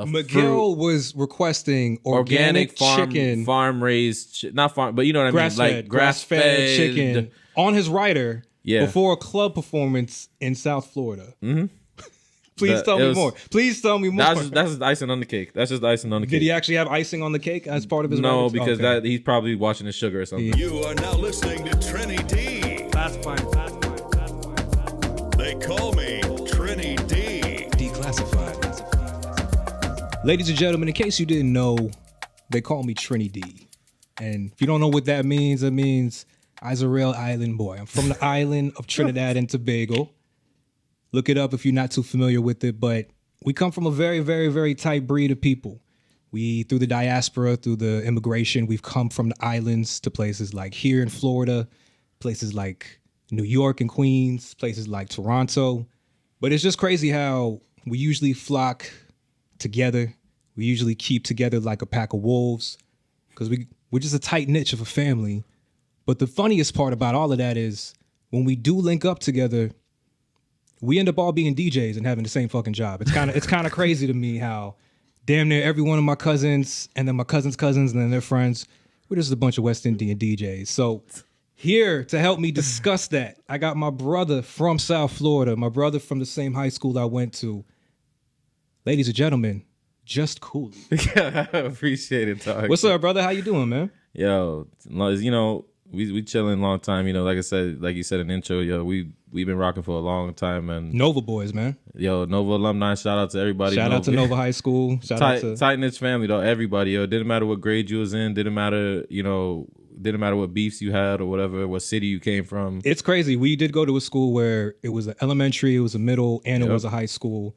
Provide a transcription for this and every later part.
Miguel was requesting organic chicken, farm raised, not farm, but you know what I mean, like grass fed chicken on his rider before a club performance in South Florida. Mm-hmm. Please tell me more. Please tell me more. That's just icing on the cake. That's just icing on the cake. Did he actually have icing on the cake as part of his? No, because that he's probably watching the sugar or something. You are now listening to Trini D. Fast fine. They call me Trini D. Declassified. Ladies and gentlemen, in case you didn't know, they call me Trini D. And if you don't know what that means, it means I's a real island boy. I'm from the island of Trinidad and Tobago. Look it up if you're not too familiar with it, but we come from a very, very, very tight breed of people. We, through the diaspora, through the immigration, we've come from the islands to places like here in Florida, places like New York and Queens, places like Toronto. But it's just crazy how we usually flock together. We usually keep together like a pack of wolves because we're just a tight niche of a family. But the funniest part about all of that is when we do link up together, we end up all being DJs and having the same fucking job. It's kind of crazy to me how damn near every one of my cousins and then my cousins' cousins and then their friends, we're just a bunch of West Indian DJs. So here to help me discuss that, I got my brother from South Florida, my brother from the same high school I went to. Ladies and gentlemen, just Coolie. I appreciate it, Tarek. What's up, brother? How you doing, man? Yo, you know, we chilling a long time. You know, like I said, like you said in the intro, yo, we've been rocking for a long time. And Nova boys, man. Yo, Nova alumni. Shout out to everybody. Shout out to Nova High School. Shout out to tight knit family though. Everybody, yo. Didn't matter what grade you was in. Didn't matter, didn't matter what beefs you had or whatever, what city you came from. It's crazy. We did go to a school where it was an elementary, it was a middle, and it was a high school.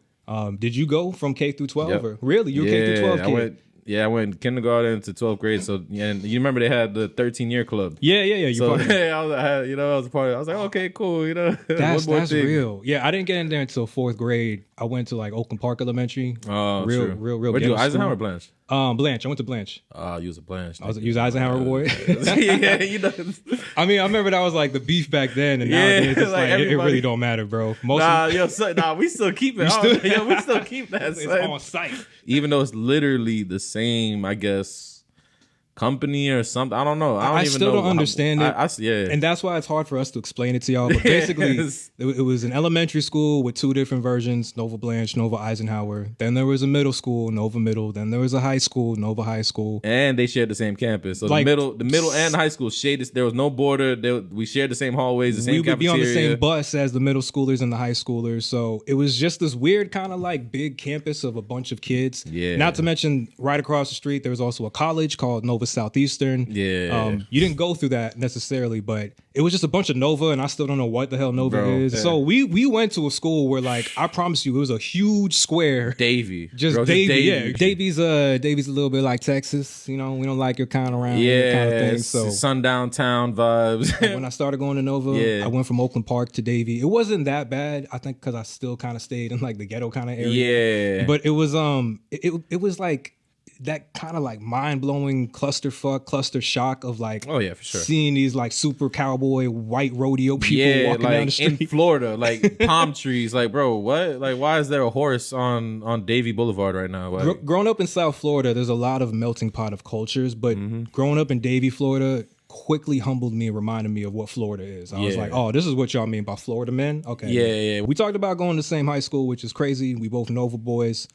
Did you go from K through 12? Yep. Or really? You were K through 12 kid? I went kindergarten to 12th grade. So, and you remember they had the 13-year club. Yeah. So, I was a part of it. I was like, okay, cool. That's real. Yeah, I didn't get in there until 4th grade. I went to like Oakland Park Elementary. Oh, real. Where'd you go? Eisenhower or Blanche? Blanche. I went to Blanche. You was a Blanche. You was Eisenhower boy. Yeah, I mean, I remember that was like the beef back then, and nowadays it's like it really don't matter, bro. We still keep it. We still keep that. It's on site, even though it's literally the same, I guess, company or something. I don't know. I still don't understand it. Yeah, and that's why it's hard for us to explain it to y'all. But basically, it was an elementary school with 2 different versions: Nova Blanche, Nova Eisenhower. Then there was a middle school, Nova Middle. Then there was a high school, Nova High School. And they shared the same campus. So like, the middle and high school shaded. There was no border. We shared the same hallways, the same cafeteria. We would be on the same bus as the middle schoolers and the high schoolers. So it was just this weird kind of like big campus of a bunch of kids. Yeah. Not to mention, right across the street, there was also a college called Nova Southeastern. Yeah. You didn't go through that necessarily, but it was just a bunch of Nova, and I still don't know what the hell Nova is. Yeah. So we went to a school where, like, I promise you, it was a huge square. Davie. Just Davie. Yeah. Davie's a little bit like Texas. We don't like your kind around here kind of thing. So sundown town vibes. When I started going to Nova, I went from Oakland Park to Davie. It wasn't that bad, I think, because I still kind of stayed in like the ghetto kind of area. Yeah. But it was it was like that kind of like mind-blowing cluster shock of like for sure, seeing these like super cowboy white rodeo people walking down the street in Florida, like palm trees. Like, bro, what? Like, why is there a horse on Davie Boulevard right now? Growing up in South Florida, there's a lot of melting pot of cultures, but growing up in Davie, Florida, quickly humbled me and reminded me of what Florida is. I was like, oh, this is what y'all mean by Florida men? Okay. Yeah. We talked about going to the same high school, which is crazy. We both Nova boys.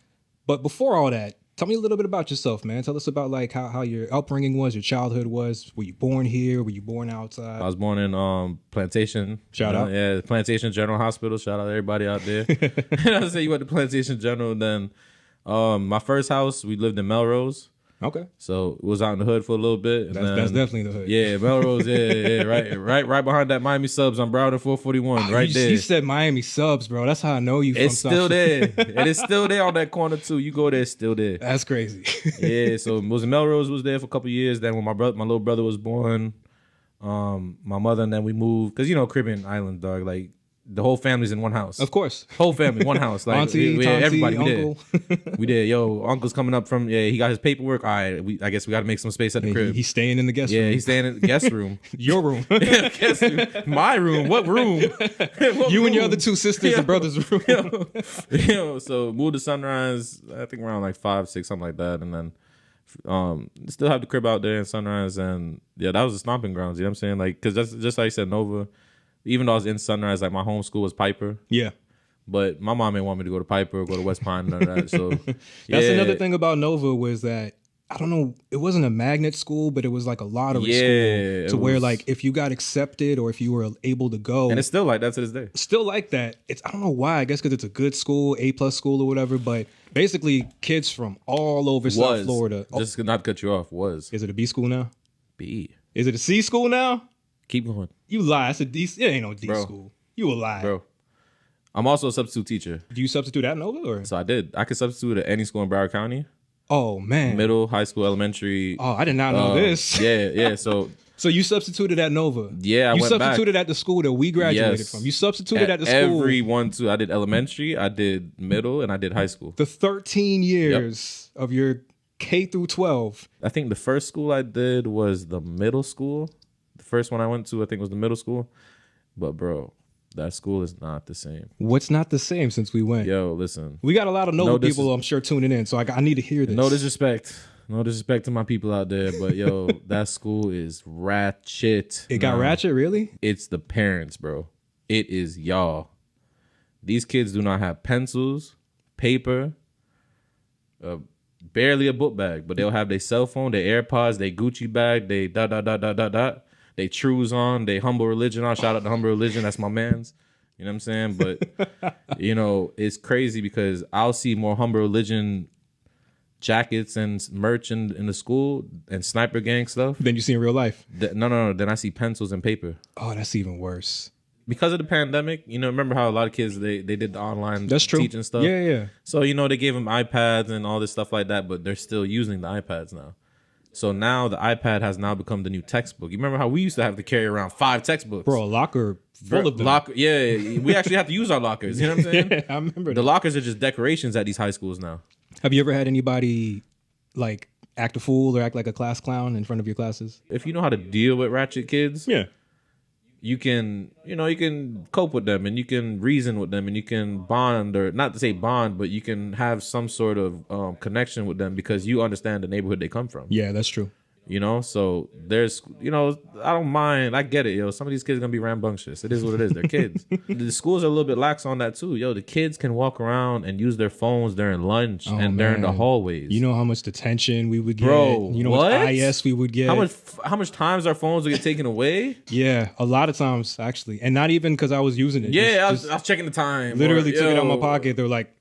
But before all that, tell me a little bit about yourself, man. Tell us about like how your upbringing was, your childhood was. Were you born here? Were you born outside? I was born in Plantation. Shout out. Yeah, Plantation General Hospital. Shout out to everybody out there. I say you went to Plantation General. Then my first house, we lived in Melrose. Okay. So it was out in the hood for a little bit. That's definitely the hood. Yeah, Melrose, right behind that Miami Subs on Broward 441, right there. You said Miami Subs, bro. That's how I know you. It's still there. And it's still there on that corner too. You go there, it's still there. That's crazy. Yeah, so Melrose was there for a couple of years. Then when my little brother was born, my mother and then we moved because Caribbean island, dog. Like the whole family's in one house. Of course. Whole family, one house. Like Auntie, Tonti, everybody. uncle. We did. Yo, uncle's coming up from. Yeah, he got his paperwork. All right, I guess we got to make some space at the crib. He's staying in the guest room. Yeah, he's staying in the guest room. Your room. Guest room. My room. What room? What You room? and your other two sisters and brothers' room. So moved to Sunrise. I think around like 5, 6, something like that, and then still have the crib out there in Sunrise, and yeah, that was the stomping grounds. You know what I'm saying? Like, because that's just like I said, Nova. Even though I was in Sunrise, like my home school was Piper. Yeah. But my mom didn't want me to go to Piper or go to West Pine, none of that. So That's another thing about Nova was that, I don't know, it wasn't a magnet school, but it was like a lottery school to where like if you got accepted or if you were able to go. And it's still like that to this day. Still like that. It's I don't know why. I guess because it's a good school, A+ school or whatever. But basically, kids from all over South Florida. Just not to cut you off. Is it a B school now? B. Is it a C school now? Keep going. You lie. It's a D. It ain't no D school. You a lie, bro. I'm also a substitute teacher. Do you substitute at Nova or? So I did. I could substitute at any school in Broward County. Oh man. Middle, high school, elementary. Oh, I did not know this. Yeah. So you substituted at Nova. Yeah, I you went back. substituted at the school that we graduated from. You substituted at the school. Every one, too. I did elementary, I did middle, and I did high school. The 13 years of your K through 12. I think the first school I did was the middle school. The first one I went to, I think, was the middle school. But, bro, that school is not the same. What's not the same since we went? Yo, listen. We got a lot of Nova people, I'm sure, tuning in, so I need to hear this. No disrespect. No disrespect to my people out there, but, yo, that school is ratchet. It got ratchet, really? It's the parents, bro. It is y'all. These kids do not have pencils, paper, barely a book bag, but they'll have their cell phone, their AirPods, their Gucci bag, they they Trues on, they Humble Religion on. Shout out to Humble Religion, that's my man's. You know what I'm saying? But, you know, it's crazy because I'll see more Humble Religion jackets and merch in the school and sniper gang stuff. Then you see in real life? No. Then I see pencils and paper. Oh, that's even worse. Because of the pandemic, you know, remember how a lot of kids, they did the online that's true. teaching stuff? Yeah. So, you know, they gave them iPads and all this stuff like that, but they're still using the iPads now. So now the iPad has now become the new textbook. You remember how we used to have to carry around 5 textbooks? Bro, a locker full of them. Yeah, we actually have to use our lockers. You know what I'm saying? Yeah, I remember the lockers are just decorations at these high schools now. Have you ever had anybody like act a fool or act like a class clown in front of your classes? If you know how to deal with ratchet kids, yeah, you can cope with them and you can reason with them and you can bond, or not to say bond, but you can have some sort of connection with them because you understand the neighborhood they come from. Yeah, that's true. You know, so there's, you know, I don't mind. I get it, yo. Some of these kids are going to be rambunctious. It is what it is. They're kids. The schools are a little bit lax on that, too. Yo, the kids can walk around and use their phones during lunch during the hallways. You know how much detention we would get? Bro, you know what? how much IS we would get? How much times our phones would get taken away? Yeah, a lot of times, actually. And not even because I was using it. Yeah, I was checking the time. Literally took it out of my pocket. They're like,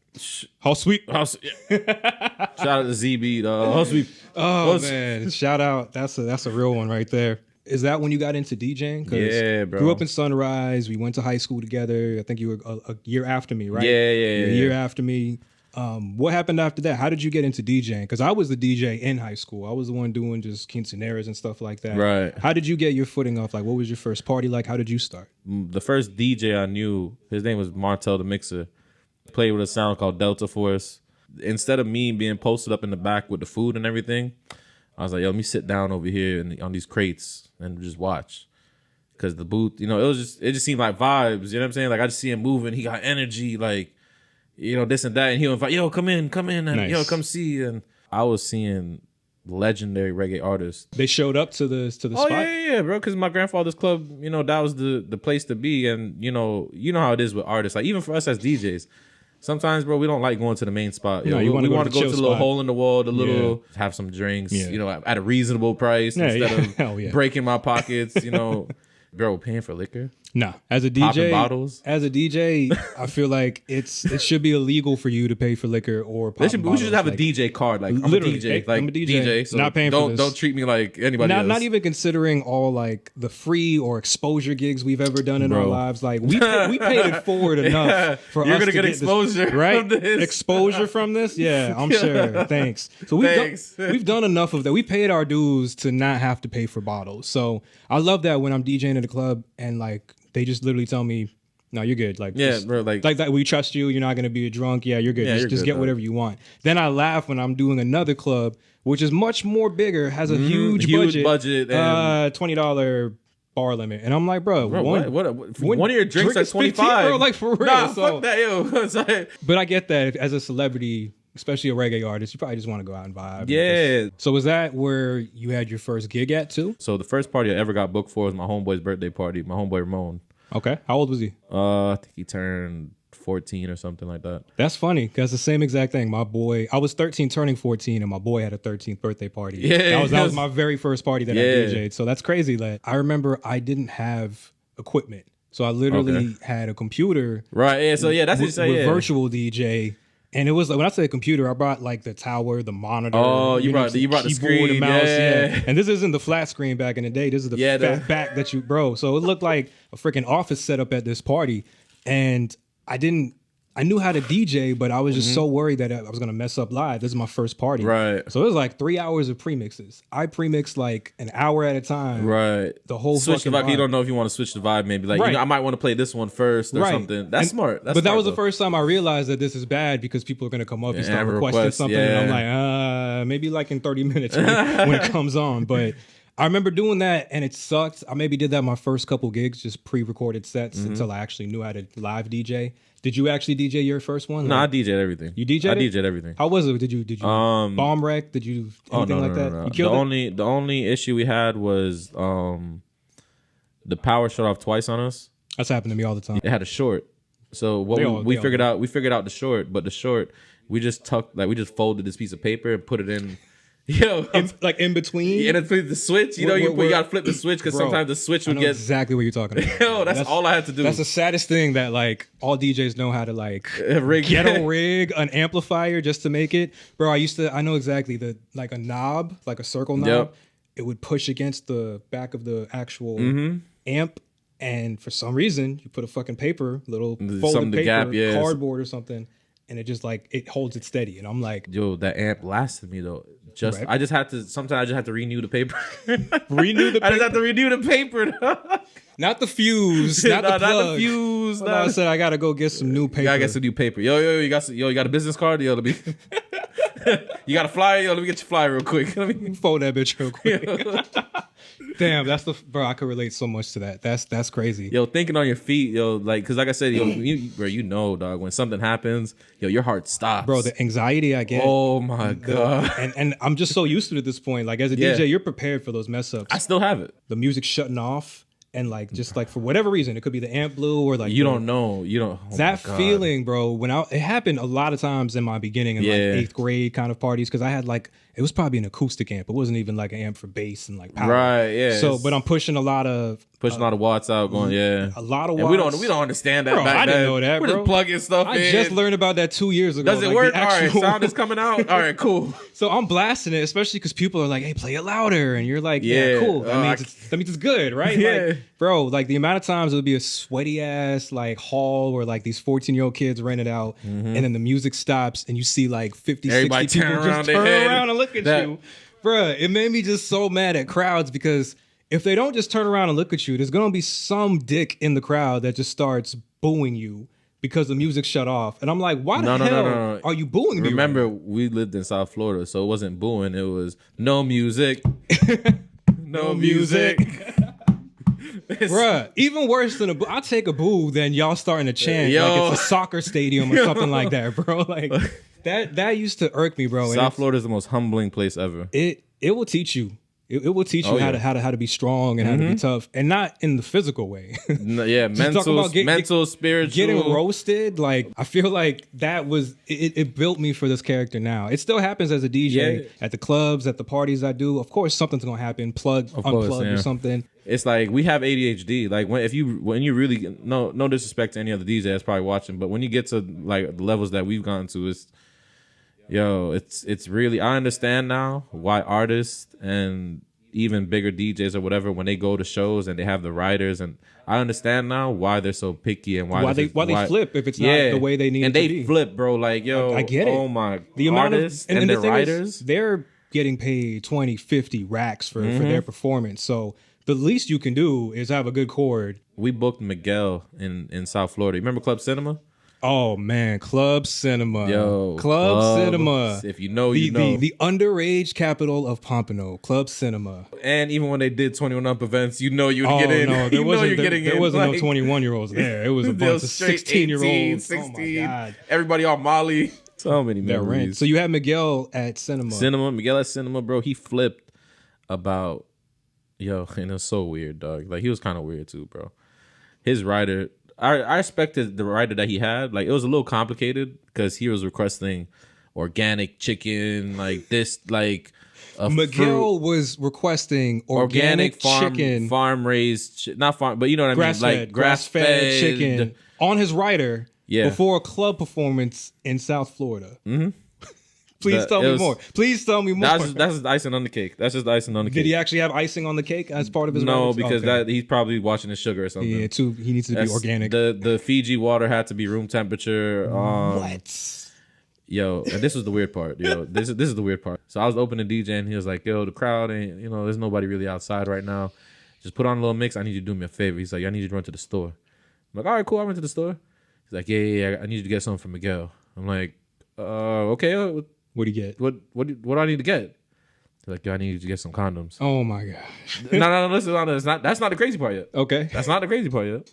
how sweet. Shout out to ZB, dog. How sweet. Oh, man. Shout out. That's a real one right there. Is that when you got into DJing? Yeah, bro. Grew up in Sunrise. We went to high school together. I think you were a year after me, right? Yeah. A year after me. What happened after that? How did you get into DJing? Because I was the DJ in high school. I was the one doing just quinceaneras and stuff like that. Right. How did you get your footing off? Like, what was your first party like? How did you start? The first DJ I knew, his name was Martel the Mixer. Played with a sound called Delta Force. Instead of me being posted up in the back with the food and everything, I was like, yo, let me sit down over here on these crates and just watch. Because the booth, you know, it just seemed like vibes. You know what I'm saying? Like, I just see him moving. He got energy, like, you know, this and that. And he'll invite, yo, come in, and nice. Yo, come see. And I was seeing legendary reggae artists. They showed up to the spot? Yeah, bro. Because my grandfather's club, you know, that was the place to be. And, you know how it is with artists. Like, even for us as DJs, sometimes, bro, we don't like going to the main spot. No, we want to go to the little hole in the wall, have some drinks, you know, at a reasonable price instead of breaking my pockets, you know. Bro, paying for liquor? Nah. As a Popping bottles? As a DJ, I feel like it should be illegal for you to pay for liquor or pop bottles. We should have a DJ card. Like, I'm a DJ. Like, I'm a DJ. So not paying for this. Don't treat me like anybody else. Not even considering all like the free or exposure gigs we've ever done in our lives. Like we paid it forward enough for You're us gonna to get exposure, right? from this. Exposure from this? Yeah, I'm sure. Thanks. So we've done enough of that. We paid our dues to not have to pay for bottles. So I love that when I'm DJing at a club and like they just literally tell me, No, you're good. Like, Yeah, just, bro, like that. We trust you. You're not gonna be a drunk. Yeah, you're good. Yeah, you're just good, get dog. whatever you want. Then I laugh when I'm doing another club, which is much more bigger, has a huge budget, and $20 bar limit, and I'm like, bro, what one of your drinks drink at is 15, 25, bro, like for real. Nah, So, fuck that, yo. It's like, but I get that as a celebrity, especially a reggae artist, you probably just want to go out and vibe. yeah. So was that where you had your first gig at too? So the first party I ever got booked for was my homeboy's birthday party. My homeboy Ramon. Okay, how old was he? I think he turned 14 or something like that. That's funny because the same exact thing. My boy, I was 13 turning 14 and my boy had a 13th birthday party. Yeah, that was my very first party that I Yeah. DJ'd. So that's crazy. Like, I remember I didn't have equipment. So I literally had a computer. Right. Yeah. So yeah, that's what you say. with Yeah. virtual DJ. And it was like, when I say a computer, I brought like the tower, the monitor. Oh, you brought the keyboard, screen, the mouse, yeah. And this isn't the flat screen back in the day. This is the fat back that you, bro. So it looked like a freaking office setup at this party. And I knew how to DJ, but I was just so worried that I was going to mess up live. This is my first party. Right. So it was like 3 hours of premixes. I premixed like an hour at a time. Right. The whole switch the fucking vibe. You vibe. don't know if you want to switch the vibe. Maybe like Right. I might want to play this one first or something. That's smart. That's but that smart, was the though. first time I realized that this is bad because people are going to come up and start and requesting request, something. And I'm like, maybe like in 30 minutes when it comes on. But I remember doing that and it sucked. I maybe did that my first couple gigs, just pre-recorded sets until I actually knew how to live DJ. Did you actually DJ your first one? No, I DJ'd everything. You DJ'd I it? DJ'd everything. How was it? Did you bomb wreck? Did you anything like that? No. You killed it? The only issue we had was the power shut off twice on us. That's happened to me all the time. It had a short. So what we figured out the short, but the short we just we just folded this piece of paper and put it in. Yo, Like in between? and then the switch. You know, you gotta flip the switch because Bro, sometimes the switch I would know get. exactly what you're talking about. Yo, that's all I had to do. That's the saddest thing that like all DJs know how to like Rig. ghetto rig an amplifier just to make it. Bro, I know exactly like a knob, like a circle knob. Yep. It would push against the back of the actual amp. And for some reason, you put a fucking paper, little folded Something to paper, gap, yeah. cardboard or something, and it just like it holds it steady. And I'm like, Yo, that amp lasted me though. Right. I just had to. Sometimes I just have to renew the paper. renew the I just paper, have to renew the paper. not the fuse, not the plug. Not the fuse. Well, I said I gotta go get some new paper. I get some new paper. Yo, you got a business card? Yo, let me. You got a flyer? Yo, let me get your flyer real quick. Let me fold that bitch real quick. Damn, bro. I could relate so much to that. That's crazy. Yo, thinking on your feet, yo, like, cause like I said, yo, you know, dog, when something happens, yo, your heart stops, Bro, the anxiety I get. Oh my god. And I'm just so used to it at this point. Like as a DJ, you're prepared for those mess ups. I still have it. The music shutting off. And like just like for whatever reason, it could be the amp blew or like You don't know. Oh that feeling, bro. It happened a lot of times in my beginning in like 8th grade kind of parties because I had like it was probably an acoustic amp. It wasn't even like an amp for bass and like power. Right, yeah. So, but I'm pushing a lot of watts out, going a lot of watts. And we don't understand that. Bro, back I didn't then. know that, We're bro. just plugging stuff in. I just learned about that 2 years ago. Does it like work? the All right, actual- sound is coming out. All right, cool. So I'm blasting it, especially because people are like, "Hey, play it louder," and you're like, Yeah. "Yeah, cool." That means it's good, right? Yeah. Like, bro, like the amount of times it would be a sweaty ass like hall where like these 14-year-old kids rent it out, and then the music stops, and you see like 50, Everybody 60 people turn around just their turn head. around and look at you, bro. It made me just so mad at crowds because if they don't just turn around and look at you, there's gonna be some dick in the crowd that just starts booing you because the music shut off. And I'm like, why the hell No. are you booing me? Remember, we lived in South Florida, so it wasn't booing. It was no music. No music. Bruh, even worse than I'll take a boo than y'all starting to chant Yo. like it's a soccer stadium or something like that, bro. Like that used to irk me, bro. South Florida is the most humbling place ever. It will teach you. It will teach you how to be strong and how to be tough, and not in the physical way. No, yeah, Just talking about mental, spiritual. Getting roasted, like I feel like that was it built me for this character now. It still happens as a DJ at the clubs, at the parties I do. Of course, something's gonna happen. Unplug or something. It's like we have ADHD. Like when you really no disrespect to any other DJ that's probably watching, but when you get to like the levels that we've gone to, it's really, I understand now why artists and even bigger DJs or whatever, when they go to shows and they have the writers, and I understand now why they're so picky and why they flip if it's not the way they need and it they to be. flip, bro. Like, yo, I get it. Oh my, the amount artists of and the their thing writers, is, they're getting paid 20, 50 racks for their performance. So the least you can do is have a good chord we booked Miguel in South Florida. You remember Club Cinema? Oh man, Club Cinema. Yo, Club Cinema. If you know, the underage capital of Pompano, Club Cinema. And even when they did 21 up events, you would get in. No, there wasn't no 21-year-olds there. It was a bunch of 16-year-olds. 16. Oh my God. Everybody on Molly. So many memories. So you had Miguel at Cinema. Miguel at Cinema, bro. He flipped about, and it was so weird, dog. Like, he was kind of weird too, bro. His rider, I respected the rider that he had. Like, it was a little complicated because he was requesting organic chicken, like this, like Miguel was requesting organic chicken, farm raised, not farm, but you know what I mean, like grass fed chicken on his rider. Yeah. Before a club performance in South Florida. Mm-hmm. Please tell me more. Please tell me more. That's just icing on the cake. That's just icing on the cake. Did he actually have icing on the cake as part of his? No, because he's probably watching his sugar or something. Yeah, he needs to be organic. The Fiji water had to be room temperature. What? Yo, and this was the weird part. This is the weird part. So I was opening DJ and he was like, "Yo, the crowd ain't. There's nobody really outside right now. Just put on a little mix. I need you to do me a favor." He's like, "I need you to run to the store." I'm like, "All right, cool. I went to the store." He's like, yeah, I need you to get something from Miguel. I'm like, okay. What do you get? What do I need to get? He's like, yo, I need you to get some condoms. Oh my gosh. No, listen, that's not the crazy part yet. Okay. That's not the crazy part yet.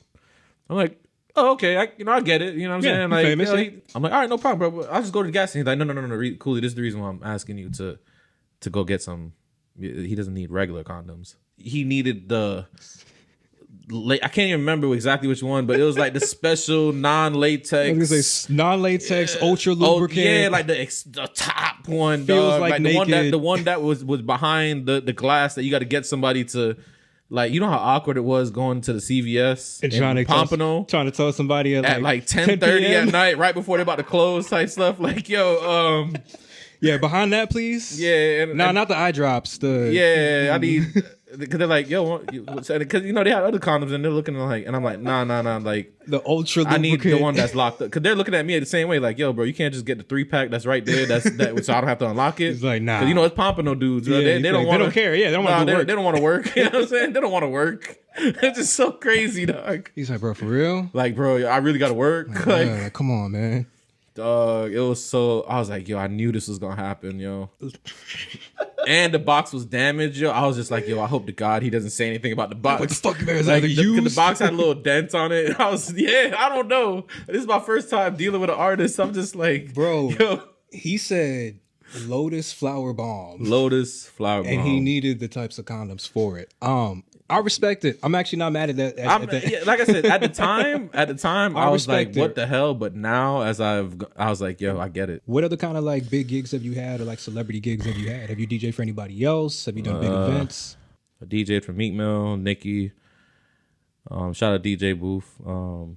I'm like, oh, okay, I get it. You know what I'm saying? Like, famous, I'm like, all right, no problem, bro. I'll just go to the gas station. He's like, no, Coolie, this is the reason why I'm asking you to go get some. He doesn't need regular condoms. He needed I can't even remember exactly which one, but it was like the special non-latex. I was gonna say non-latex, ultra lubricant. Yeah, like the top one, Feels dog. like the one that was behind the glass that you got to get somebody to, like, you know how awkward it was going to the CVS in Pompano, trying to tell somebody at like 10:30 at night, right before they're about to close, type stuff. Like, yo, yeah, behind that, please. Yeah, not the eye drops. I need. Because they're like, yo, because they had other condoms and they're looking like, and I'm like, nah, like the ultra lubricant. I need the one that's locked up, because they're looking at me the same way, like, yo, bro, you can't just get the 3-pack that's right there, so I don't have to unlock it. He's like, nah, because it's Pompano dudes, bro. Yeah, they don't care. Yeah, they don't want to work. They don't want to work. You know what I'm saying? They don't want to work. It's just so crazy, dog. He's like, bro, for real? Like, bro, I really got to work. Like, come on, man. Dog, it was so. I was like, yo, I knew this was gonna happen, yo. And the box was damaged, yo. I was just like, yo, I hope to God he doesn't say anything about the box. What the fuck, man? Like, the box had a little dent on it. I don't know. This is my first time dealing with an artist. I'm just like, bro, yo. He said Lotus Flower Bomb. And he needed the types of condoms for it. I respect it. I'm actually not mad at that. Like I said, at the time, I was like, what the hell? But now, I was like, yo, I get it. What other kind of like big gigs have you had, or like celebrity gigs have you had? Have you DJed for anybody else? Have you done big events? I DJed for Meek Mill, Nicki. Shout out DJ Booth.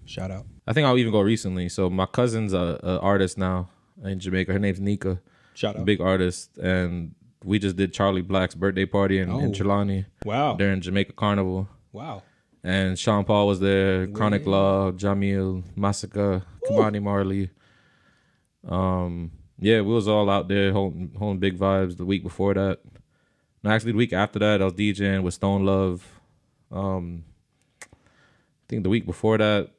Shout out. I think I'll even go recently. So my cousin's a artist now in Jamaica. Her name's Nika. Shout out. Big artist. And we just did Charlie Black's birthday party in Trelawney. Wow. During Jamaica Carnival. Wow. And Sean Paul was there, Chronic Law, Jamil, Massacre, Kimani Marley. Yeah, we was all out there holding big vibes the week before that. No, actually the week after that, I was DJing with Stone Love. I think the week before that,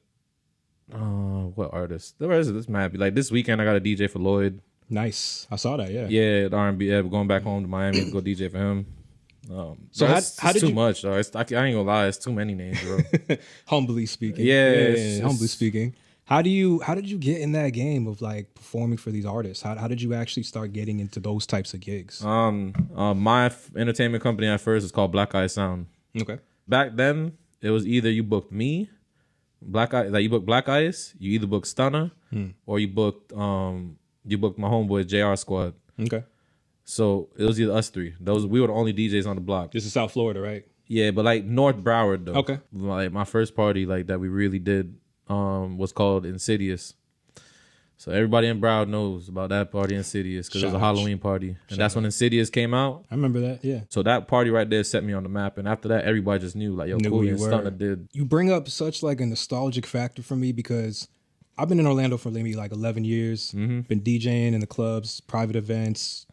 what artist? The rest of this might be like this weekend I got a DJ for Lloyd. Nice. I saw that, yeah. Yeah, the R&B, yeah, we're going back home to Miami to go DJ for him. So how did too you... much, though. I ain't gonna lie, it's too many names, bro. Humbly speaking. Yeah, humbly speaking. How did you get in that game of like performing for these artists? How did you actually start getting into those types of gigs? My entertainment company at first is called Black Eye Sound. Okay. Back then, it was either you booked me, you booked Black Ice, you either booked Stunner, or you booked my homeboy JR Squad. Okay. So it was either us three. We were the only DJs on the block. This is South Florida, right? Yeah, but like North Broward though. Okay. Like my first party like that we really did was called Insidious. So everybody in Broward knows about that party, Insidious, because it was a Halloween party. And that's when Insidious came out. I remember that, yeah. So that party right there set me on the map. And after that, everybody just knew, like, yo, Coolie and Stunner did. You bring up such like a nostalgic factor for me because I've been in Orlando for maybe like 11 years. Been DJing in the clubs, private events.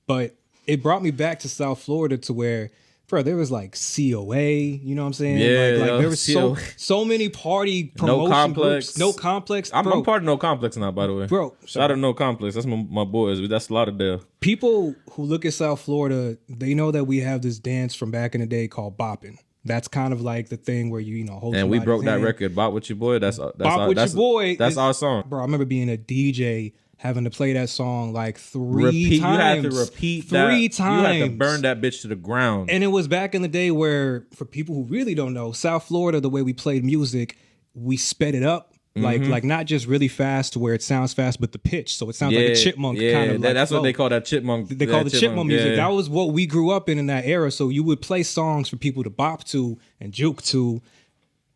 But it brought me back to South Florida to where bro, there was like COA, you know what I'm saying? Yeah, like yo, there was so many party promotion Complex. groups. No Complex. I'm bro. part of No Complex now, by the way. Bro, Shout out No Complex. That's my boys. That's Lauderdale. People who look at South Florida, they know that we have this dance from back in the day called bopping. That's kind of like the thing where you know hold. And we broke that hand. record. Bop with your boy. That's Bop our, with that's, your boy. That's our song. Bro, I remember being a DJ having to play that song like three times. You had to repeat that. Three times. You had to burn that bitch to the ground. And it was back in the day where, for people who really don't know, South Florida, the way we played music, we sped it up. Like not just really fast to where it sounds fast, but the pitch. So it sounds like a chipmunk kind of like that's flow. what they call that chipmunk. They call the chipmunk music. Yeah. That was what we grew up in that era. So you would play songs for people to bop to and juke to.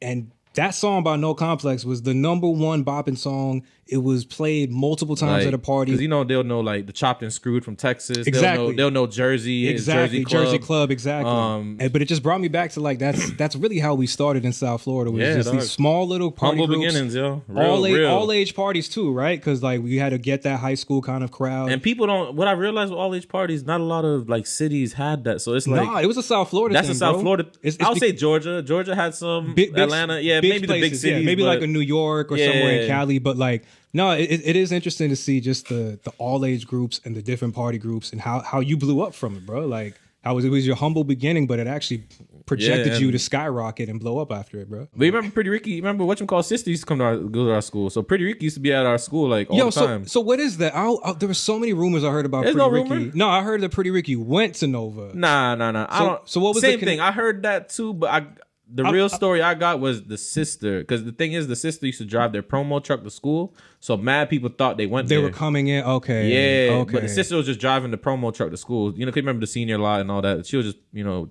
And that song by No Complex was the number one bopping song. It was played multiple times at a party. Because, you know, they'll know, like, the Chopped and Screwed from Texas. Exactly. They'll know Jersey. Exactly. Jersey Club, exactly. But it just brought me back to, like, that's really how we started in South Florida. Was just these small little party humble groups. beginnings, yo. All age parties, too, right? Because, like, we had to get that high school kind of crowd. And people don't... What I realized with all age parties, not a lot of, like, cities had that. So it's like... Nah, it was a South Florida thing, That's a South Florida... I'll say Georgia. Georgia had some... Atlanta. Yeah, maybe the big cities. Yeah, maybe like a New York or somewhere in Cali. But, like... No, it is interesting to see just the all age groups and the different party groups and how you blew up from it, bro. Like it was your humble beginning, but it actually projected you to skyrocket and blow up after it, bro. But you remember Pretty Ricky? You remember whatchamacallit sister used to go to our school. So Pretty Ricky used to be at our school like all the time. So what is that? There were so many rumors I heard about There's Pretty no Ricky. rumor? No, I heard that Pretty Ricky went to Nova. Nah. So what was same thing? I heard that too, but the real story I got was the sister. Because the thing is, the sister used to drive their promo truck to school. So mad people thought they went there. They were coming in. Okay. Yeah. Okay. But the sister was just driving the promo truck to school. You know, 'cause you remember the senior lot and all that. She was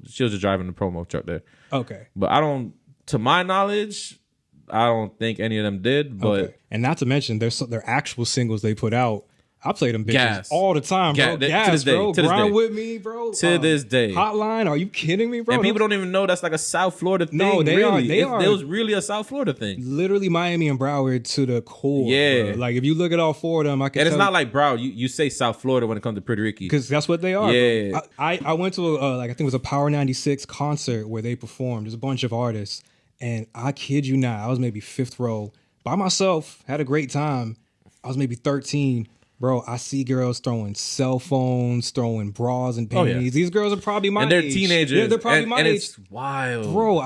just driving the promo truck there. Okay. But to my knowledge, I don't think any of them did. But okay. And not to mention, their actual singles they put out. I play them bitches all the time, bro. Gas, to this day, bro. to this Grind day. with me, bro. To this day. Hotline, are you kidding me, bro? And people don't even know that's like a South Florida thing. No, they really. They are. It was really a South Florida thing. Literally Miami and Broward to the core. Yeah. Bro. Like if you look at all four of them, I can. And it's not like Broward. You say South Florida when it comes to Pretty Ricky. Because that's what they are. Yeah. Bro. I went to I think it was a Power 96 concert where they performed. There's a bunch of artists, and I kid you not, I was maybe fifth row by myself. Had a great time. I was maybe 13. Bro, I see girls throwing cell phones, throwing bras and panties. Oh, yeah. These girls are probably my age. And they're teenagers. Yeah, they're probably my age. It's wild. Bro,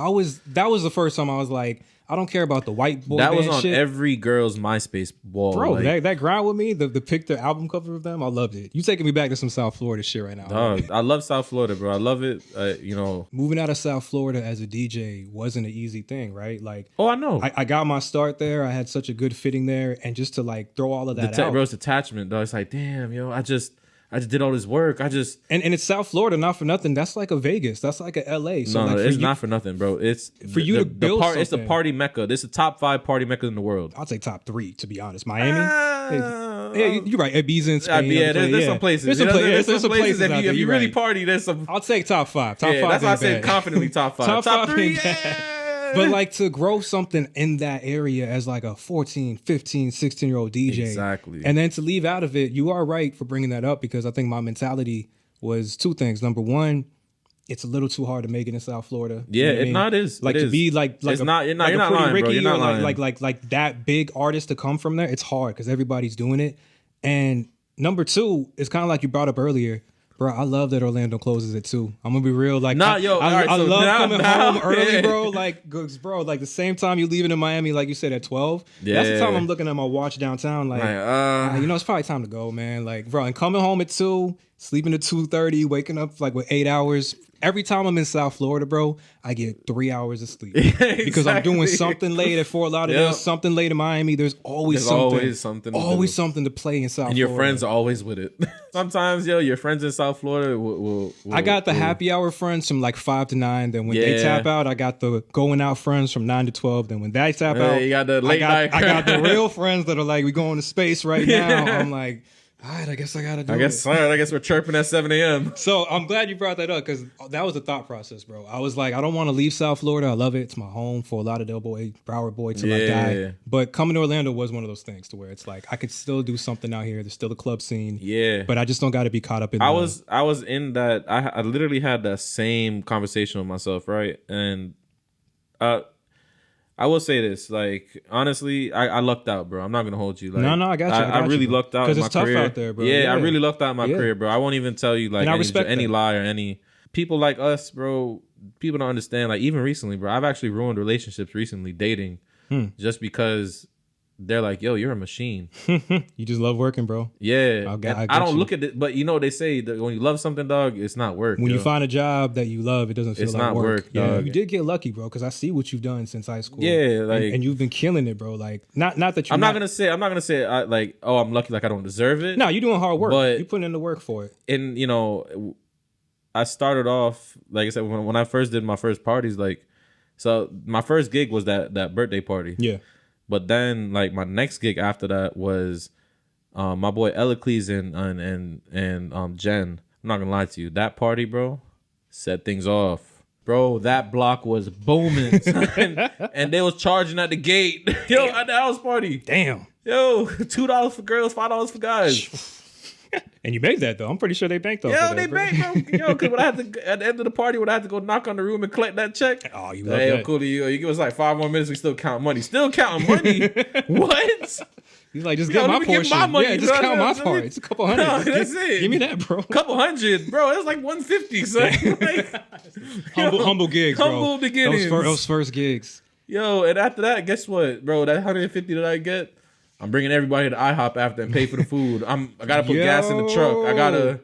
that was the first time I was like, I don't care about the white boy That was band on shit. every girl's MySpace wall. Bro, like, that grind with me, the picture album cover of them, I loved it. You taking me back to some South Florida shit right now. dog, I love South Florida, bro. I love it. Moving out of South Florida as a DJ wasn't an easy thing, right? Like, Oh, I know. I got my start there. I had such a good fitting there, and just to like throw all of that out. Bro, it's attachment, dog. It's like, damn, yo, I just did all this work. and it's South Florida, not for nothing. That's like a Vegas. That's like a LA. So no, like it's not for nothing, bro. It's for you to build It's the something. party mecca. This is the top 5 party mecca in the world. I'll say top 3 to be honest. Miami. Yeah, you're right. Ibiza in Spain. There's some places. There's some places. If out there, you you're really right. party, there's some. I'll take top 5. Top 5. That's why I ain't said bad. confidently top 5. Top top 5 3. ain't bad. But like to grow something in that area as like a 14, 15, 16-year-old DJ. Exactly. And then to leave out of it, you are right for bringing that up because I think my mentality was 2 things. Number one, it's a little too hard to make it in South Florida. Yeah, You know what I mean? it is. Like It to is. be like It's a, not- you're not- like you're a not Pretty lying, bro. Ricky You're not or lying. like that big artist to come from there. It's hard because everybody's doing it. And number 2, it's kind of like you brought up earlier. Bro, I love that Orlando closes at 2. I'm gonna be real. Like, Nah, I so love coming now, home early, yeah. bro. Like, bro, like the same time you leaving in Miami, like you said at 12. That's the Yeah. time I'm looking at my watch downtown. Like, it's probably time to go, man. Like, bro, and coming home at 2, sleeping at 2:30, waking up like with 8 hours. Every time I'm in South Florida, bro, I get 3 hours of sleep because I'm doing something late at Fort Lauderdale, Yep. something late in Miami. There's always something to play in South Florida. And your friends are always with it. Sometimes, your friends in South Florida will I got the happy hour friends from like 5 to 9. Then when they tap out, I got the going out friends from 9 to 12. Then when they tap out, you got the late night. I got the real friends that are like, we going to space right now. I'm like, All right, I guess I gotta do I guess. it. All right, I guess we're chirping at 7 a.m. So I'm glad you brought that up because that was the thought process, bro. I was like, I don't want to leave South Florida. I love it. It's my home for a lot of Boy, Broward boy till I die. But coming to Orlando was one of those things to where it's like I could still do something out here. There's still the club scene. Yeah. But I just don't got to be caught up in. I was in that. I literally had that same conversation with myself, right? And I will say this, like, honestly, I lucked out, bro. I'm not gonna hold you. Like, no, I got you. I really lucked out in my it's tough career. out there, bro. Yeah, I really lucked out in my career, bro. I won't even tell you like any lie or any people like us, bro. People don't understand. Like, even recently, bro, I've actually ruined relationships recently, dating, just because they're like, yo, you're a machine. You just love working, bro. Yeah. I don't look at it, but you know, they say that when you love something, dog, it's not work. When you find a job that you love, it doesn't feel like not work, yeah, dog. you did get lucky, bro, because I see what you've done since high school. Yeah, like, and you've been killing it, bro. Like, not that you. I'm not gonna say like, oh, I'm lucky, like I don't deserve it. No, you're doing hard work. But you putting in the work for it. And you know, I started off, like I said, when I first did my first parties, like, so my first gig was that birthday party. Yeah. But then, like, my next gig after that was my boy Elacles and Jen. I'm not gonna lie to you, that party, bro, set things off. Bro, that block was booming, and they was charging at the gate. Yo, at the house party. Damn. Yo, $2 for girls, $5 for guys. And you made that though. I'm pretty sure they banked off. Yo, they banked, bro. Yo, because when I had to at the end of the party, when I had to go knock on the room and collect that check. Oh, you love hey, that. Coolie, you give us like 5 more minutes. We still count money. Still counting money. What? He's like, just get my portion. My money, yeah, just count my part. It's a couple hundred. No, that's it. Give me that, bro. Couple hundred, bro. That's like 150. So like, humble gigs, bro. Humble beginnings. Those first gigs. Yo, and after that, guess what, bro? That 150 that I get, I'm bringing everybody to iHop after and pay for the food. I gotta put gas in the truck. I gotta.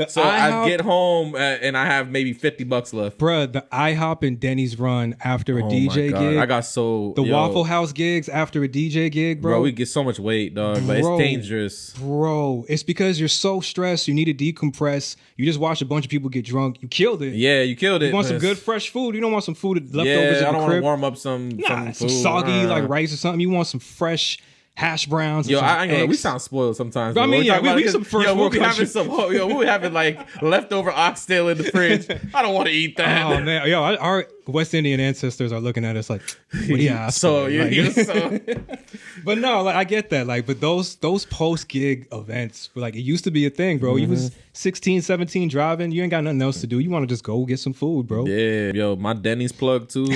So I get home and I have maybe $50 left. Bruh, the iHop and Denny's run after a DJ gig. I got the Waffle House gigs after a DJ gig, bro. Bro, we get so much weight, dog. But it's dangerous. Bro, it's because you're so stressed. You need to decompress. You just watch a bunch of people get drunk. You killed it. Yeah, you killed it. You want some good fresh food. You don't want some food leftovers in the I don't want crib. to warm up some food. Soggy like rice or something. You want some fresh hash browns. Yo, I ain't gonna. We sound spoiled sometimes. I mean, yeah, we some first. We'll be having we having like leftover oxtail in the fridge. I don't want to eat that. Oh man, yo, our West Indian ancestors are looking at us like, what do you ask? So for? yeah, But no, like I get that. Like, but those post gig events, like it used to be a thing, bro. You was 16, 17 driving. You ain't got nothing else to do. You want to just go get some food, bro. Yeah, yo, my Denny's plug too.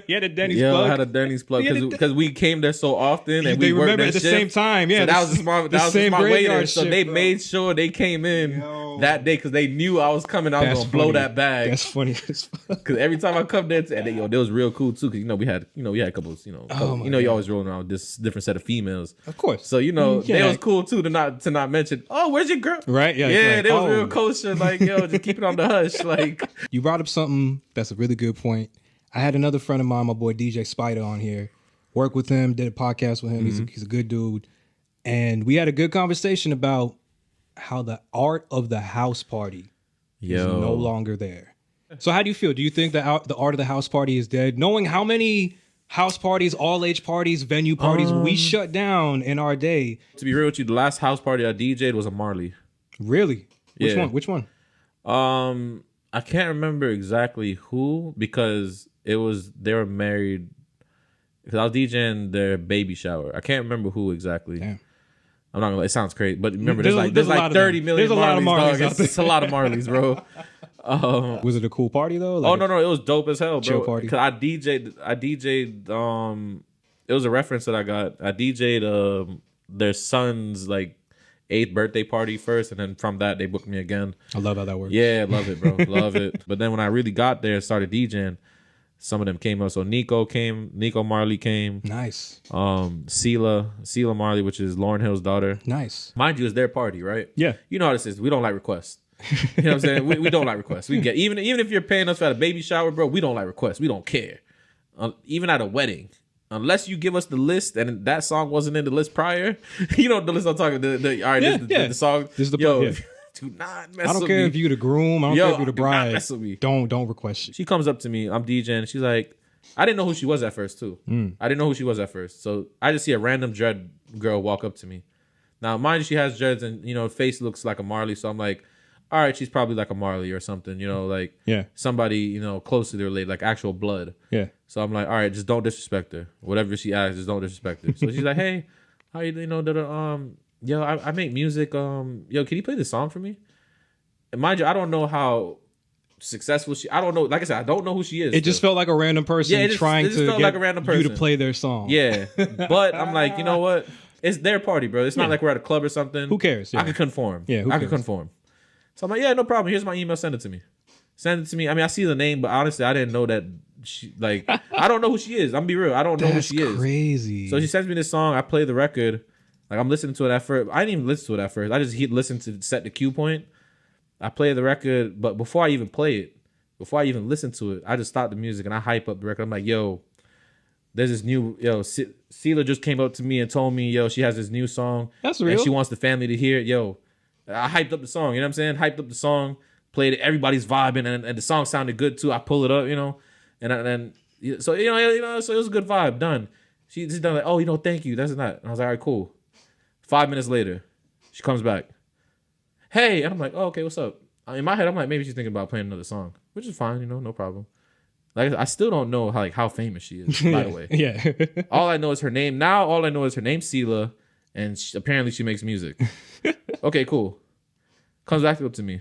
Yeah, the Denny's plug. Yeah, I had a Denny's plug because we came there so often and we remember worked at the same time. Yeah, so that was just my waiter. So they bro. made sure they came in that day because they knew I was coming. I was gonna blow that bag. That's funny as fuck. Because every time I come there, and they was real cool too. Because we had a couple, you always rolling around with this different set of females. Of course. So they was cool too to not mention. Oh, where's your girl? Right? Yeah. Yeah, they was real kosher. Like, yo, just keep it on the hush. Like, you brought up something that's a really good point. I had another friend of mine, my boy DJ Spider, on here. Worked with him, did a podcast with him. He's a good dude, and we had a good conversation about how the art of the house party is no longer there. So how do you feel? Do you think that the art of the house party is dead? Knowing how many house parties, all age parties, venue parties we shut down in our day. To be real with you, the last house party I DJ'd was a Marley. Really? Yeah. Which one? I can't remember exactly who because they were married. Because I was DJing their baby shower. I can't remember who exactly. Damn. I'm not gonna lie, it sounds crazy, but remember there's like 30 million there's a lot of Marleys out there. It's a lot of Marleys, bro. Was it a cool party though? Like, no, it was dope as hell, bro. Chill party. Cause I DJ'd. It was a reference that I got. I DJ'd their son's like 8th birthday party first, and then from that they booked me again. I love how that works. Yeah, love it, bro. Love it. But then when I really got there and started DJing, some of them came up. So Nico Marley came. Nice. Sela Marley, which is Lauryn Hill's daughter. Nice. Mind you, it's their party, right? Yeah. You know how this is. We don't like requests. You know what I'm saying? We don't like requests. We get even if you're paying us for a baby shower, bro, we don't like requests. We don't care. Even at a wedding. Unless you give us the list and that song wasn't in the list prior. You know the list I'm talking about. The song. This is the yo, yeah. Do not mess with me. I don't care if you the groom. I don't care if you the bride. Do not mess with me. Don't request shit. She comes up to me. I'm DJing. She's like, I didn't know who she was at first too. I didn't know who she was at first. So I just see a random dread girl walk up to me. Now, mind you, she has dreads and, you know, face looks like a Marley. So I'm like, all right, she's probably like a Marley or something, you know, like somebody, you know, closely related, like actual blood. Yeah. So I'm like, all right, just don't disrespect her. Whatever she asks, just don't disrespect her. So she's like, hey, how you know, yo, I make music. Yo, can you play this song for me? And mind you, I don't know how successful I don't know. Like I said, I don't know who she is. It just felt like a random person trying to get like a random person. You to play their song. Yeah. But I'm like, you know what? It's their party, bro. It's not like we're at a club or something. Who cares? Yeah. I can conform. Yeah, I can conform. So I'm like, yeah, no problem. Here's my email. Send it to me. Send it to me. I mean, I see the name, but honestly, I didn't know that she, like, I don't know who she is. I'm gonna be real. I don't know who she is. That's crazy. So she sends me this song. I play the record. Like, I'm listening to it at first. I didn't even listen to it at first. I just listened to set the cue point. I play the record, but before I even play it, before I even listen to it, I just stop the music and I hype up the record. I'm like, yo, there's this new, Sela just came up to me and told me, yo, she has this new song. That's real. And she wants the family to hear it. Yo, I hyped up the song, you know what I'm saying? Hyped up the song, played it, everybody's vibing, and the song sounded good too. I pull it up, you know, and so you know, so it was a good vibe. Done. She's done like, oh, you know, thank you. That's not. And I was like, all right, cool. 5 minutes later, she comes back. Hey, and I'm like, oh, okay, what's up? In my head, I'm like, maybe she's thinking about playing another song, which is fine, you know, no problem. Like, I still don't know how famous she is, by the way. Yeah. All I know is her name. Now, all I know is her name's Sela, and apparently she makes music. Okay, cool. Comes back up to me.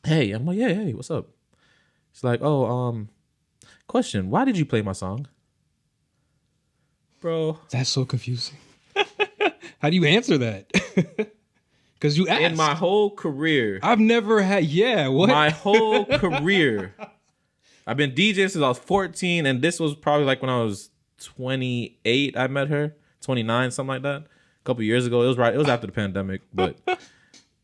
Hey, I'm like, yeah, hey, what's up? She's like, oh, question, why did you play my song? Bro. That's so confusing. How do you answer that? Because you asked. In my whole career. I've never had, what? My whole career. I've been DJing since I was 14, and this was probably like when I was 28, I met her. 29, something like that. A couple years ago. It was after the pandemic, but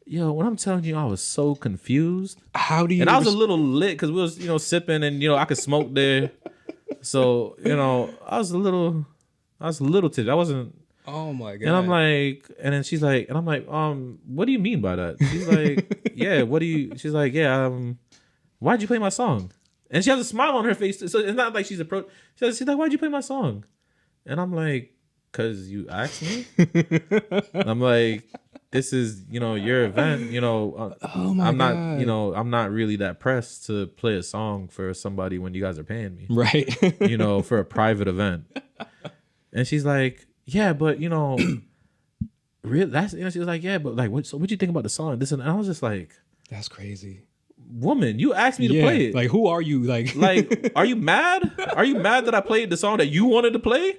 yo, when I'm telling you, I was so confused. How do you? And I was a little lit because we was, sipping, and I could smoke there. So I was a little tipsy. I wasn't. Oh my god! And I'm like, and then she's like, and I'm like, what do you mean by that? She's like, yeah, what do you? She's like, yeah, why'd you play my song? And she has a smile on her face, so it's not like she's she's like, why'd you play my song? And I'm like, cause you asked me. And I'm like, this is your event. Oh my God. I'm not really that pressed to play a song for somebody when you guys are paying me, right? For a private event. And she's like, yeah, but really, that's she was like, yeah, but like, what'd you think about the song? This and I was just like, that's crazy. Woman, you asked me to play it. Like, who are you? Like, are you mad? Are you mad that I played the song that you wanted to play?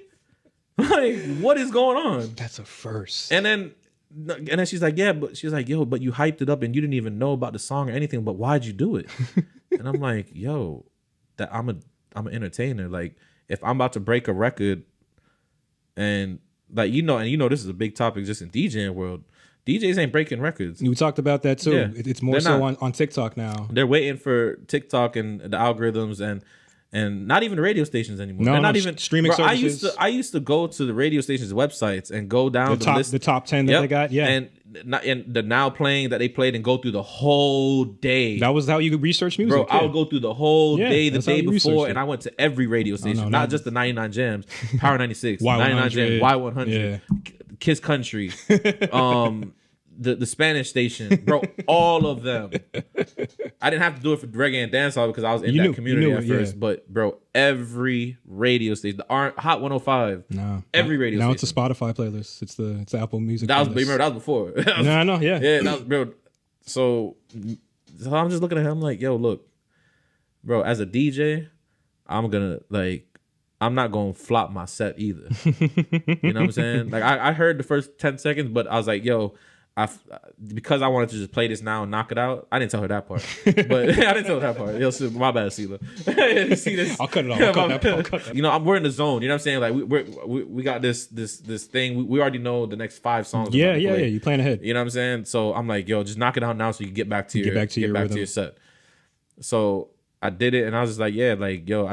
Like, what is going on? That's a first. And then she's like, yeah, but she's like, yo, but you hyped it up and you didn't even know about the song or anything. But why'd you do it? And I'm like, yo, that I'm an entertainer. Like, if I'm about to break a record, and like this is a big topic just in DJing world. DJs ain't breaking records. We talked about that too. Yeah, it's more so on TikTok now. They're waiting for TikTok and the algorithms and not even the radio stations anymore. No, they're not even streaming services. I used to go to the radio stations' websites and go down the top 10 that they got. Yeah, and the now playing that they played and go through the whole day. That was how you could research music. Bro, I would go through the whole day, the day before, and it. I went to every radio station, not just the 99 Jams, Power 96, 99 Jams, Y100, Kiss Country, the Spanish station, bro, all of them. I didn't have to do it for reggae and dancehall because I was in that community at first. But bro, every radio station, the Hot 105, every radio station. Now it's a Spotify playlist. It's the Apple Music. That playlist. Remember that was before. I know. Yeah, that was, bro. So I'm just looking at him like, yo, look, bro. As a DJ, I'm not gonna flop my set either. You know what I'm saying? Like I heard the first 10 seconds, but I was like, yo. Because I wanted to just play this now and knock it out. I didn't tell her that part, but I didn't tell her that part. My bad, Sela. You see this? I'll cut it off. I'll cut that part. We're in the zone. You know what I'm saying? Like we got this thing. We already know the next 5 songs. Yeah. You plan ahead. You know what I'm saying? So I'm like, yo, just knock it out now so you can get back to your set. So I did it, and I was just like, yeah, like yo,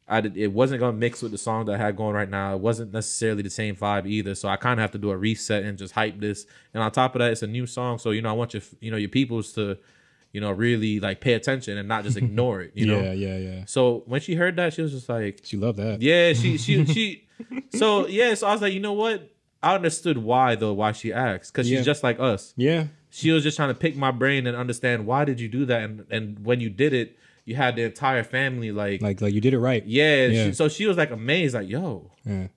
it wasn't gonna mix with the song that I had going right now. It wasn't necessarily the same vibe either. So I kind of have to do a reset and just hype this. And on top of that, it's a new song, so I want your peoples to, really like pay attention and not just ignore it. Yeah. So when she heard that, she was just like, she loved that. Yeah, she. So yeah, so I was like, you know what? I understood why she asked, because Yeah. she's just like us. Yeah. She was just trying to pick my brain and understand why did you do that, and when you did it, you had the entire family like you did it right. yeah. Yeah. So she was like amazed, like yo. Yeah.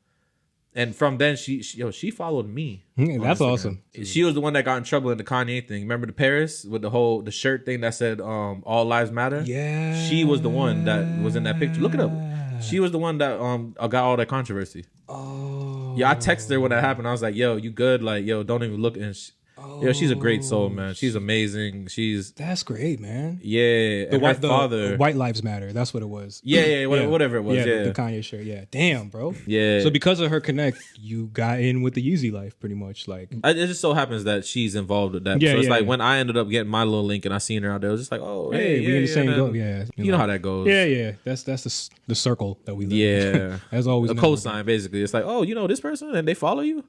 And from then she followed me. on That's Instagram. awesome. She was the one that got in trouble in the Kanye thing. Remember the Paris with the shirt thing that said All Lives Matter? Yeah. She was the one that was in that picture. Look it up. She was the one that got all that controversy. Oh. Yeah, I texted her when that happened. I was like, yo, you good? Like, yo, don't even look. And yo, she's a great soul, man. She's amazing. That's great, man. Yeah. And her father. White Lives Matter. That's what it was. Yeah, whatever it was. Yeah. The Kanye shirt. Yeah. Damn, bro. Yeah. So because of her connect, you got in with the Yeezy life, pretty much. Like, It just so happens that she's involved with that. Yeah, so it's yeah, like yeah. when I ended up getting my little link and I seen her out there, I was just like, oh, hey, we in the same then- go. Yeah. You know how that goes. Yeah. That's the circle that we live in. Yeah. As always. A cosign, basically. It's like, oh, you know this person and they follow you?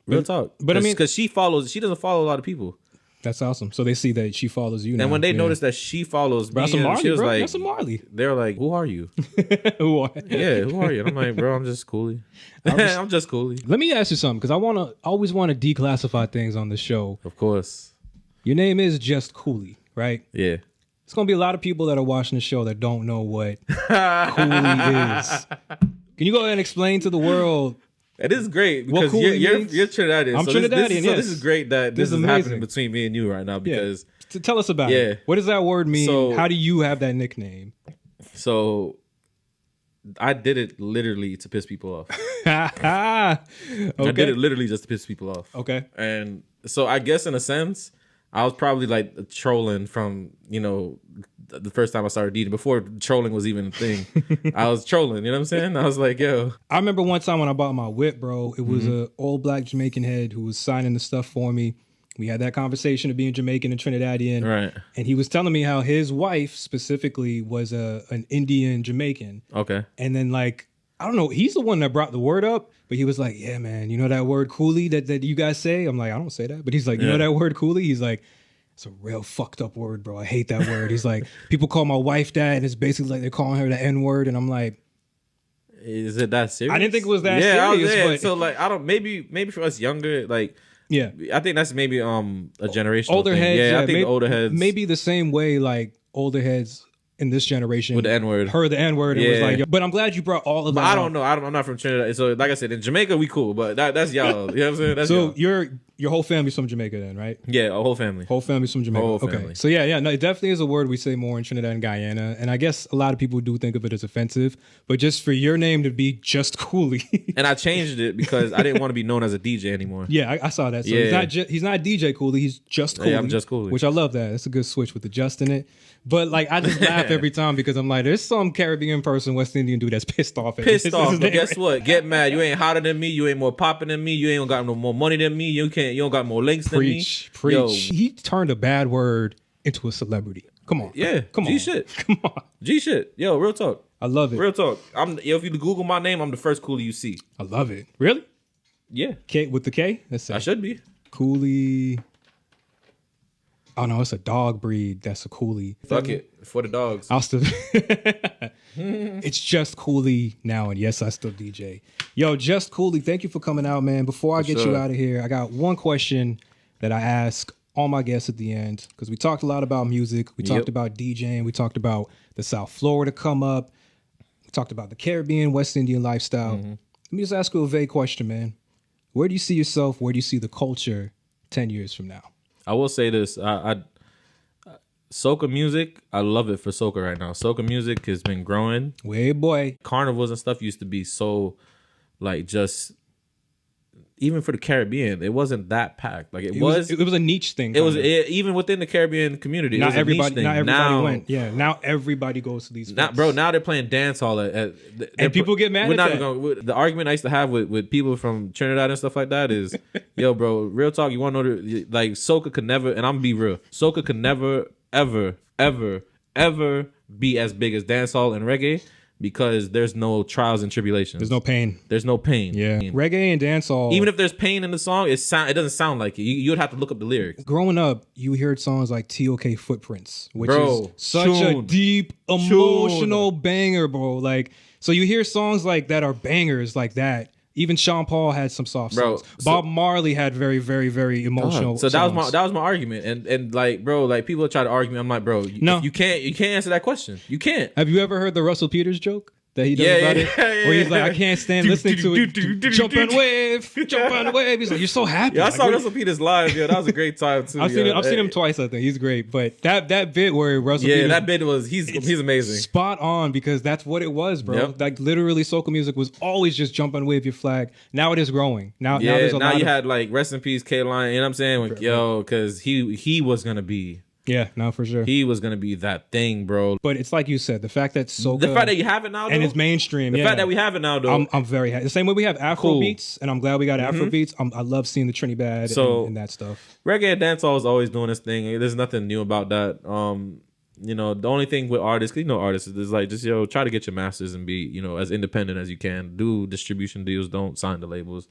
Real talk. but I mean- because she doesn't follow a lot of people. That's awesome. So they see that she follows you now. And when they Yeah. noticed that she follows me, Bro, that's a Marley, she was bro. like, That's a Marley. they're like, who are you? Who are- Yeah, who are you? And I'm like, bro, I'm just Coolie. I'm just Coolie. Let me ask you something, because I always want to declassify things on the show. Of course. Your name is just Coolie, right? Yeah. It's gonna be a lot of people that are watching the show that don't know what Coolie is. Can you go ahead and explain to the world? It is great What because Coolie you're means? Trinidadian. I'm so Trinidadian, This yes. is great that This this is is amazing. happening between me and you right now because Tell us about Yeah. it. What does that word mean? So- How do you have that nickname? so I did it literally to piss people off. I I did it literally just to piss people off. Okay. And so I guess in a sense, I was probably like trolling from, the first time I started DJing, before trolling was even a thing. I was trolling, you know what I'm saying? I was like, yo. I remember one time when I bought my whip, bro. It was a old black Jamaican head who was signing the stuff for me. We had that conversation of being Jamaican and Trinidadian. Right. And he was telling me how his wife specifically was an Indian Jamaican. Okay. And then like, I don't know, he's the one that brought the word up, but he was like, yeah, man, you know that word Coolie that you guys say? I'm like, I don't say that. But he's like, you know that word Coolie? He's like, it's a real fucked up word, bro. I hate that word. He's like, people call my wife that, and it's basically like they're calling her the N-word. And I'm like, Is it that serious? I didn't think it was that I was serious, there. but- So like I don't maybe for us younger, like yeah. I think that's maybe a generational Older thing. heads, Yeah, I think maybe, the older heads maybe the same way like older heads in this generation with the N-word. heard the N-word and was Yeah. like, yo. But I'm glad you brought all of that I up. don't know. I'm not from Trinidad. So like I said, in Jamaica we cool, but that's y'all. You know what I'm saying? That's So y'all. your whole family's from Jamaica then, right? Yeah, a whole family. Whole family's from Jamaica. Whole Okay. family. So yeah, no, it definitely is a word we say more in Trinidad and Guyana. And I guess a lot of people do think of it as offensive. But just for your name to be just Coolie. And I changed it because I didn't want to be known as a DJ anymore. Yeah, I saw that. So Yeah. he's not DJ Coolie, he's just Coolie. Yeah, I'm just Coolie. Which I love that. That's a good switch with the just in it. But like I just laugh every time because I'm like, there's some Caribbean person, West Indian dude that's pissed off. at Pissed his off, name. but guess what? Get mad. You ain't hotter than me. You ain't more popping than me. You ain't got no more money than me. You don't got more links than me. Preach. Yo, He turned a bad word into a celebrity. Come on. yeah, Come G on. shit. Come on. G shit. Yo, real talk. I love it. Real talk. If you Google my name, I'm the first Coolie you see. I love it. Really? Yeah, K with the K? Let's say I should be. Coolie. Oh no, it's a dog breed. That's a Coolie. Fuck it. For the dogs. I'll still. It's just Coolie now, and yes, I still DJ. Yo, just Coolie, thank you for coming out, man. Before I get you sure. out of here, I got one question that I ask all my guests at the end because we talked a lot about music. We talked about DJing. We talked about the South Florida come up. We talked about the Caribbean, West Indian lifestyle. Let me just ask you a vague question, man. Where do you see yourself? Where do you see the culture 10 years from now? I will say this. Soca music, I love it for soca right now. Soca music has been growing. Way boy. Carnivals and stuff used to be so, like, just even for the Caribbean, it wasn't that packed. Like it was a niche thing. It was kinda. even within the Caribbean community. Not it was everybody. a niche thing. Not everybody now, went. Yeah. Now everybody goes to these. Now, fits. bro, now they're playing dance hall And people get mad we're at not that. Gonna, the argument I used to have with people from Trinidad and stuff like that is, yo, bro, real talk. You want to know like soca could never, and I'm gonna be real. Soca could never, ever be as big as dancehall and reggae because there's no trials and tribulations. There's no pain. There's no pain. Yeah. Reggae and dancehall. Even if there's pain in the song, it doesn't sound like it. You'd have to look up the lyrics. growing up, you heard songs like TOK Footprints, which Bro, is such a tune. deep, emotional banger, bro. Like, so you hear songs like that are bangers like that. Even Sean Paul had some soft Bro, songs. Bob Marley had very, very, very emotional. So songs. that was my argument, and like, bro, like people try to argue me. I'm like, bro, No. you can't answer that question. You can't. Have you ever heard the Russell Peters joke that he does about it? Where he's like, I can't stand listening to it. Jump on wave. He's like, you're so happy. Yeah, I like, saw Russell Peters live. Yeah, that was a great time too. I've seen him twice. I think he's great. But that bit where Russell Yeah, Peters, that bit was he's amazing. spot on, because that's what it was, bro. Yep. Like literally, soca music was always just jump and wave your flag. Now it is growing. Now there's a lot you of, had like rest in peace, K-Line. You know what I'm saying? Like, yo, because he was gonna be. Yeah, no, for sure. He was gonna be that thing, bro. But it's like you said, the fact that soca, The fact that you have it now, though, and it's mainstream. the yeah. fact that we have it now, though, I'm very happy. The same way we have Afro Cool. beats, and I'm glad we got Afro beats. I love seeing the Trinidad So- and that stuff. reggae and dancehall is always doing this thing. There's nothing new about that. You know, the only thing with artists, 'cause you know, artists is like just try to get your masters and be as independent as you can. Do distribution deals. Don't sign the labels.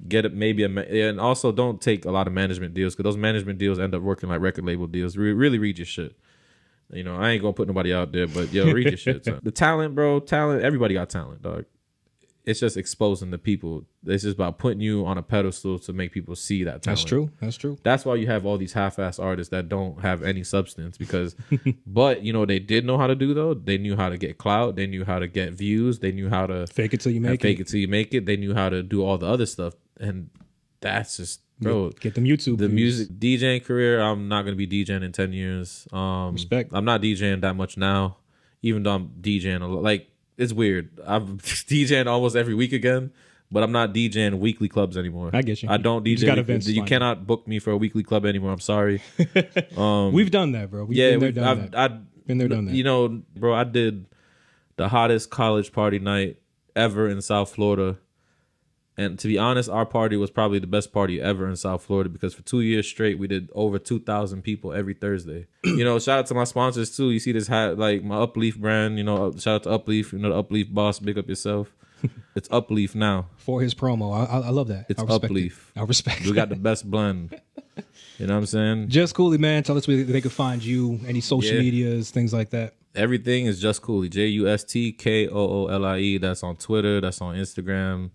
Get it maybe and also don't take a lot of management deals, because those management deals end up working like record label deals. Really read your shit. You know, I ain't gonna put nobody out there, but read your shit. Son. The talent, bro, everybody got talent, dog. It's just exposing the people. It's just about putting you on a pedestal to make people see that talent. That's true. That's why you have all these half-ass artists that don't have any substance, because, but they did know how to do though. They knew how to get clout. They knew how to get views. They knew how to Fake it till you make fake it. it till you make it. They knew how to do all the other stuff, and that's just, bro. Get them YouTube The views. music DJing career, I'm not gonna be DJing in 10 years. Respect. I'm not DJing that much now, even though I'm DJing a lot. Like, it's weird. I'm DJing almost every week again, but I'm not DJing weekly clubs anymore. I get you. I don't You just DJ. got events You lined cannot book me for a weekly club anymore. I'm sorry. We've done that, bro. We've been there, done that. Been there, done that. Bro, I did the hottest college party night ever in South Florida. And to be honest, our party was probably the best party ever in South Florida, because for 2 years straight, we did over 2,000 people every Thursday. Shout out to my sponsors too. You see this hat, like my Upleaf brand, shout out to Upleaf, the Upleaf boss, big up yourself. It's Upleaf now. For his promo. I love that. It's I respect Upleaf. it. I respect We got the best blend. You know what I'm saying? Just Coolie, man. Tell us where they could find you, any social medias, things like that. Everything is Just Coolie. JUSTKOOLIE. That's on Twitter. That's on Instagram.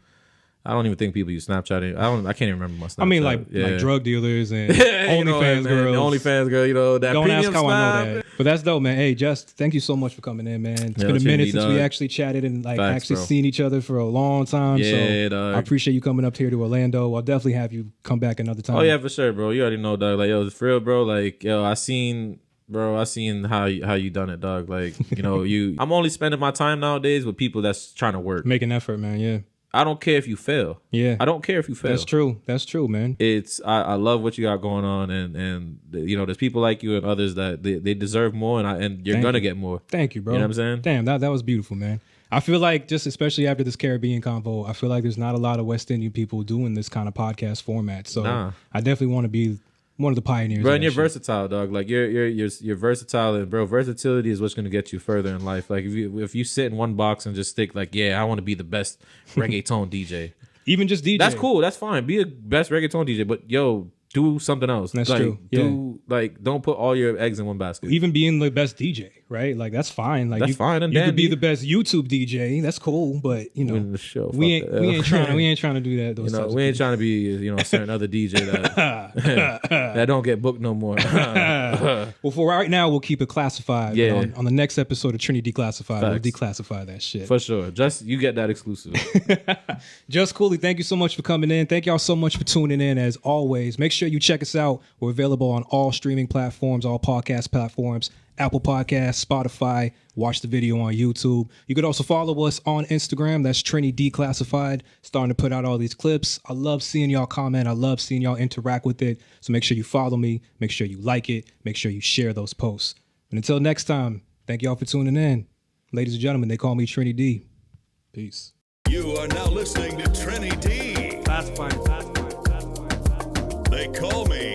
I don't even think people use Snapchat. I can't even remember my Snapchat. I mean, like drug dealers and OnlyFans girls. OnlyFans girl, that Don't premium ask how I know Snap. that. But that's dope, man. Hey, Just, thank you so much for coming in, man. It's been a what you minute need, since dog. we actually chatted and Facts, actually bro. seen each other for a long time. Yeah, so dog. I appreciate you coming up here to Orlando. I'll definitely have you come back another time. Oh yeah, for sure, bro. You already know, dog. Like, it's for real, bro. Like, I seen how you done it, dog. Like, I'm only spending my time nowadays with people that's trying to work. Make an effort, man. Yeah. I don't care if you fail. Yeah. I don't care if you fail. That's true. That's true, man. I love what you got going on, and there's people like you and others that they deserve more, and you're gonna get more. Thank you, bro. You know what I'm saying? Damn, that was beautiful, man. I feel like, just especially after this Caribbean convo, I feel like there's not a lot of West Indian people doing this kind of podcast format. So I definitely want to be one of the pioneers. Bro, and you're versatile, dog. Like you're versatile, and bro, versatility is what's gonna get you further in life. Like if you sit in one box and just think like, I want to be the best reggaeton DJ. Even just DJ. That's cool. That's fine. Be a best reggaeton DJ, but do something else. That's like, true. Don't put all your eggs in one basket. Even being the best DJ, right? Like that's fine. Like That's fine and you could be dandy. the best YouTube DJ. That's cool, but Win the show. we Fuck ain't that. trying to do that. Those types of We ain't things. trying to be a certain other DJ that don't get booked no more. Well, for right now, we'll keep it classified. Yeah. But on the next episode of Trini Declassified, we'll Facts. declassify that shit. For sure. Just you get that exclusive. Just Coolie, thank you so much for coming in. Thank y'all so much for tuning in. As always, make sure you check us out. We're available on all streaming platforms, all podcast platforms, Apple Podcasts, Spotify. Watch the video on YouTube. You could also follow us on Instagram. That's Trini Declassified. Starting to put out all these clips. I love seeing y'all comment. I love seeing y'all interact with it. So make sure you follow me. Make sure you like it. Make sure you share those posts. And until next time, thank y'all for tuning in. Ladies and gentlemen, they call me Trini D. Peace. You are now listening to Trini D. Classified. They call me